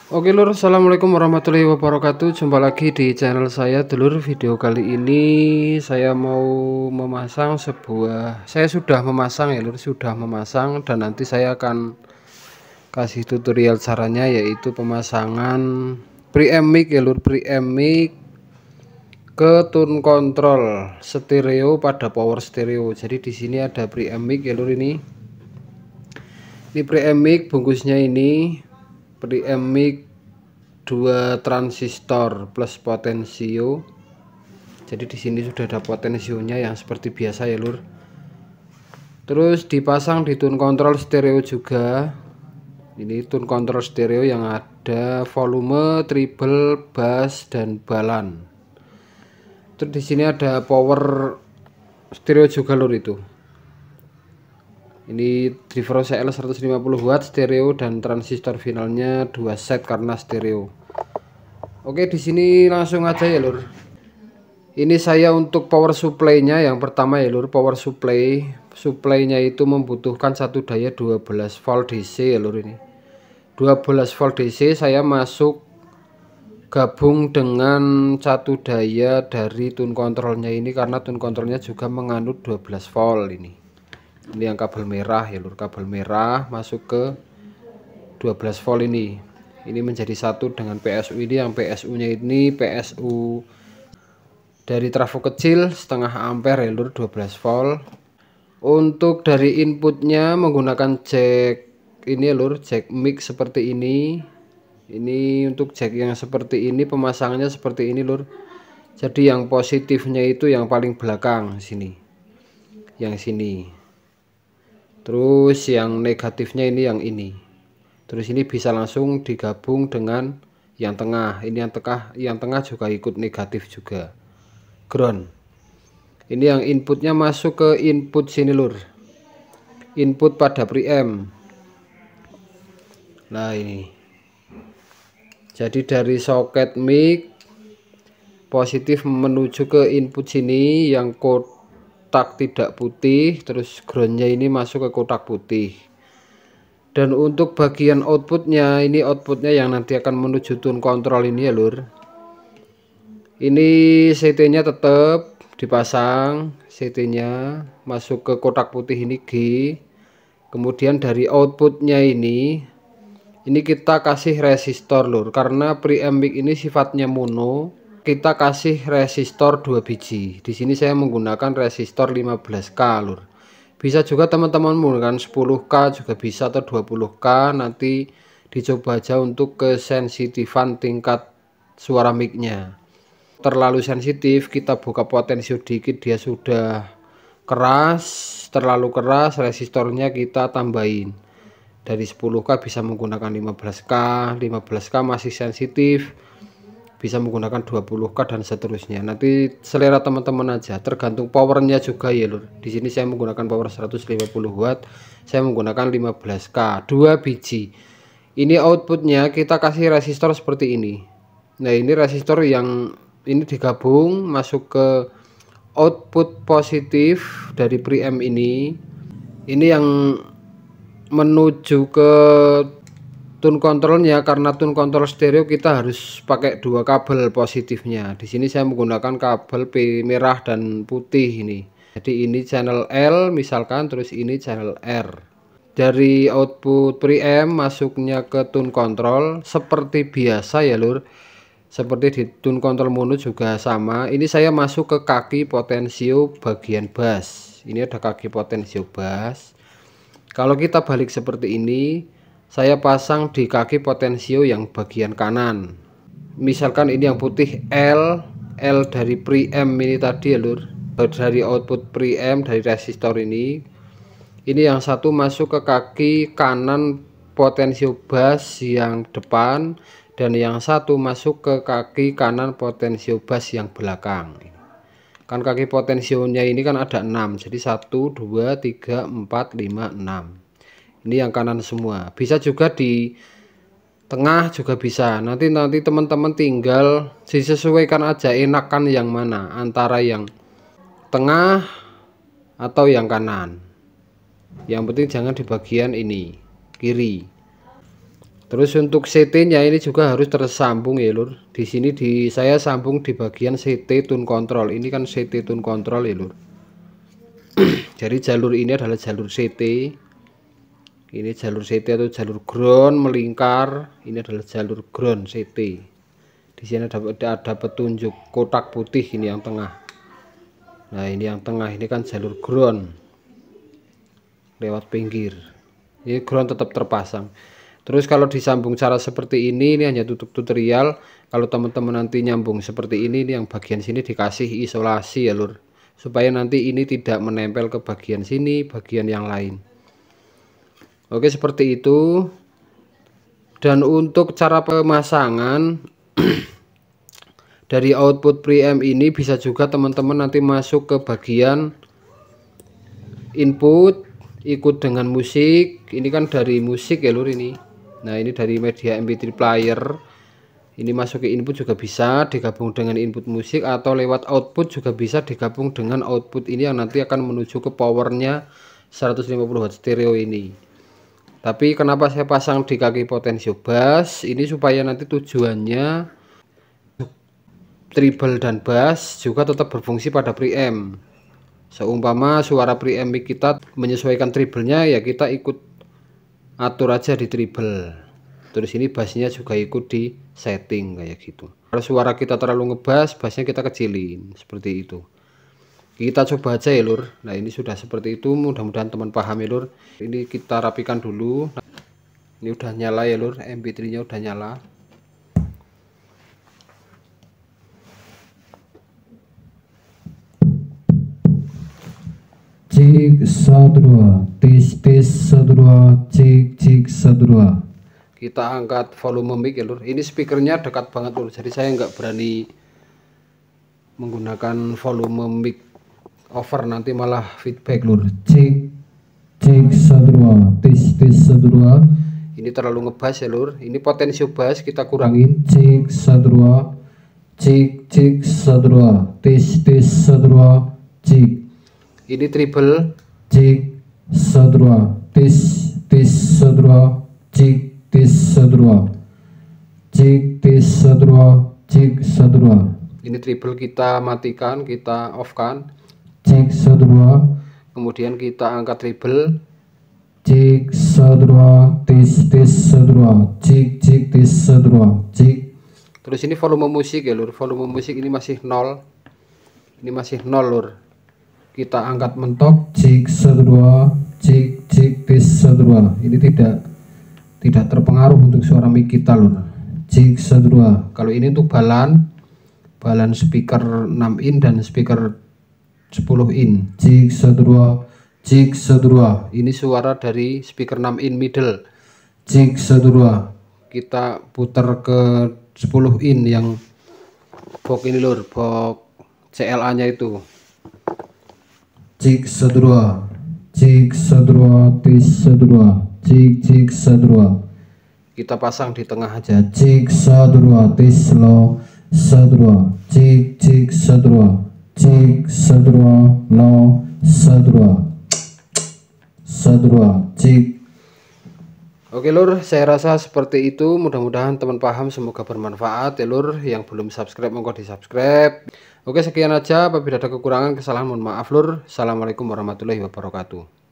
Oke lur, assalamualaikum warahmatullahi wabarakatuh. Jumpa lagi di channel saya dulur. Video kali ini saya mau memasang saya sudah memasang ya lur, sudah memasang, dan nanti saya akan kasih tutorial caranya, yaitu pemasangan preamp mic ya lur, preamp mic ke tune control stereo pada power stereo. Jadi di sini ada preamp mic ya lur, ini preamp mic bungkusnya, ini preamp mic 2 transistor plus potensio. Jadi di sini sudah ada potensionya yang seperti biasa ya lur. Terus dipasang di tune control stereo juga. Ini tune control stereo yang ada volume, treble, bass, dan balan. Terus di sini ada power stereo juga lur itu. Ini driver CL 150 watt stereo dan transistor finalnya 2 set karena stereo. Oke, di sini langsung aja ya lur. Ini saya untuk power supply-nya yang pertama ya lur, power supply-nya itu membutuhkan satu daya 12 volt DC ya lur. Ini 12 volt DC saya masuk gabung dengan satu daya dari tune controlnya ini, karena tune controlnya juga menganut 12 volt ini. Ini yang kabel merah ya lur, kabel merah masuk ke 12 volt ini. Ini menjadi satu dengan PSU ini, yang PSU-nya ini PSU dari trafo kecil setengah ampere ya lur, 12 volt. Untuk dari inputnya menggunakan jack ini ya lur, jack mic seperti ini. Ini untuk jack yang seperti ini, pemasangannya seperti ini lur. Jadi yang positifnya itu yang paling belakang sini, yang sini. Terus yang negatifnya ini yang ini. Terus ini bisa langsung digabung dengan yang tengah. Ini yang tengah juga ikut negatif juga. Ground. Ini yang inputnya masuk ke input sini lur, input pada preamp. Nah ini, jadi dari soket mic positif menuju ke input sini yang kotak tidak putih, terus groundnya ini masuk ke kotak putih. Dan untuk bagian outputnya, ini outputnya yang nanti akan menuju tune control ini ya lur. Ini CT nya tetap dipasang, CT nya masuk ke kotak putih ini G. Kemudian dari outputnya ini kita kasih resistor lur, karena preamp mic ini sifatnya mono. Kita kasih resistor 2 biji. Di sini saya menggunakan resistor 15K lur. Bisa juga teman-teman menggunakan 10K juga bisa, atau 20K. Nanti dicoba aja untuk kesensitifan tingkat suara micnya. Terlalu sensitif, kita buka potensio dikit dia sudah keras, terlalu keras, resistornya kita tambahin. Dari 10K bisa menggunakan 15K, 15K masih sensitif bisa menggunakan 20K dan seterusnya. Nanti selera teman-teman aja, tergantung powernya juga ya lur. Di sini saya menggunakan power 150 watt, saya menggunakan 15K 2 biji. Ini outputnya kita kasih resistor seperti ini. Nah ini resistor yang ini digabung masuk ke output positif dari preamp ini. Ini yang menuju ke tune controlnya, karena tune control stereo kita harus pakai 2 kabel positifnya. Di sini saya menggunakan kabel P merah dan putih ini. Jadi ini channel L misalkan, terus ini channel R. Dari output preamp masuknya ke tune control seperti biasa ya lur. Seperti di tune control mono juga sama. Ini saya masuk ke kaki potensio bagian bass. Ini ada kaki potensio bass. Kalau kita balik seperti ini, saya pasang di kaki potensio yang bagian kanan. Misalkan ini yang putih L dari preamp ini tadi ya lur, dari output preamp dari resistor ini. Ini yang satu masuk ke kaki kanan potensio bass yang depan, dan yang satu masuk ke kaki kanan potensio bass yang belakang. Kan kaki potensionya ini kan ada 6, jadi 1 2 3 4 5 6. Ini yang kanan semua. Bisa juga di tengah juga bisa. Nanti teman-teman tinggal disesuaikan aja enakan yang mana, antara yang tengah atau yang kanan. Yang penting jangan di bagian ini kiri. Terus untuk CT-nya ini juga harus tersambung ya lur. Di sini saya sambung di bagian CT tune control. Ini kan CT tune control ya lur. Jadi jalur ini adalah jalur CT. Ini jalur CT atau jalur ground melingkar. Ini adalah jalur ground CT. Di sini ada petunjuk kotak putih ini yang tengah. Nah ini yang tengah ini kan jalur ground lewat pinggir. Ini ground tetap terpasang. Terus kalau disambung cara seperti ini hanya tutorial. Kalau teman-teman nanti nyambung seperti ini yang bagian sini dikasih isolasi ya lur, supaya nanti ini tidak menempel ke bagian sini, bagian yang lain. Oke seperti itu. Dan untuk cara pemasangan dari output preamp ini bisa juga teman-teman nanti masuk ke bagian input, ikut dengan musik. Ini kan dari musik ya lur ini. Nah ini dari media MP3 player. Ini masuk ke input juga bisa digabung dengan input musik, atau lewat output juga bisa digabung dengan output ini yang nanti akan menuju ke powernya 150 watt stereo ini. Tapi kenapa saya pasang di kaki potensio bass ini, supaya nanti tujuannya treble dan bass juga tetap berfungsi pada preamp. Seumpama suara preamp kita menyesuaikan treble-nya, ya kita ikut atur aja di treble. Terus ini bassnya juga ikut di setting kayak gitu. Kalau suara kita terlalu ngebass, bassnya kita kecilin seperti itu. Kita coba aja ya lur. Nah ini sudah seperti itu, mudah-mudahan teman paham ya lur. Ini kita rapikan dulu. Ini udah nyala ya lur, MP3 nya udah nyala. Cek 1 2 tes 1 2 cek 1 2. Kita angkat volume mic ya lur. Ini speakernya dekat banget lur, jadi saya nggak berani menggunakan volume mic over, nanti malah feedback lur. Cek 1 2 tes 1 2. Ini terlalu ngebass ya lur. Ini potensio bass kita kurangin. Cek 1 2 cek 1 2 tes 1 2 cek. Ini treble. Cek 1 2 tes 1 2 cek tes 1 2 cek tes 1 2 cek 1 2. Ini treble kita matikan, kita off kan. Cek 1 2. Kemudian kita angkat treble. Cek 1 2 tes 1 2 cek tes 1 2 cek. Terus ini volume musik ya lur. Volume musik ini masih 0. Ini masih 0 lur. Kita angkat mentok. Cek 1 2 cek tes 1 2. Ini tidak terpengaruh untuk suara mic kita lur. Cek 1 2. Kalau ini untuk balan speaker 6 in dan speaker 10 in. Cek 1 2 cek 1 2. Ini suara dari speaker 6 in middle. Cek 1 2. Kita putar ke 10 in yang box ini lur, box CLA nya itu. Cek 1 2 cek 1 2 tes 1 2 cek 1 2. Kita pasang di tengah aja. Cek 1 2 tes low 1 2 cek 1 2 cek 1 2 low 1 2 cek. Oke lur, saya rasa seperti itu. Mudah-mudahan teman paham, semoga bermanfaat ya lur. Yang belum subscribe monggo di subscribe. Oke sekian aja, apabila ada kekurangan kesalahan mohon maaf lur. Assalamualaikum warahmatullahi wabarakatuh.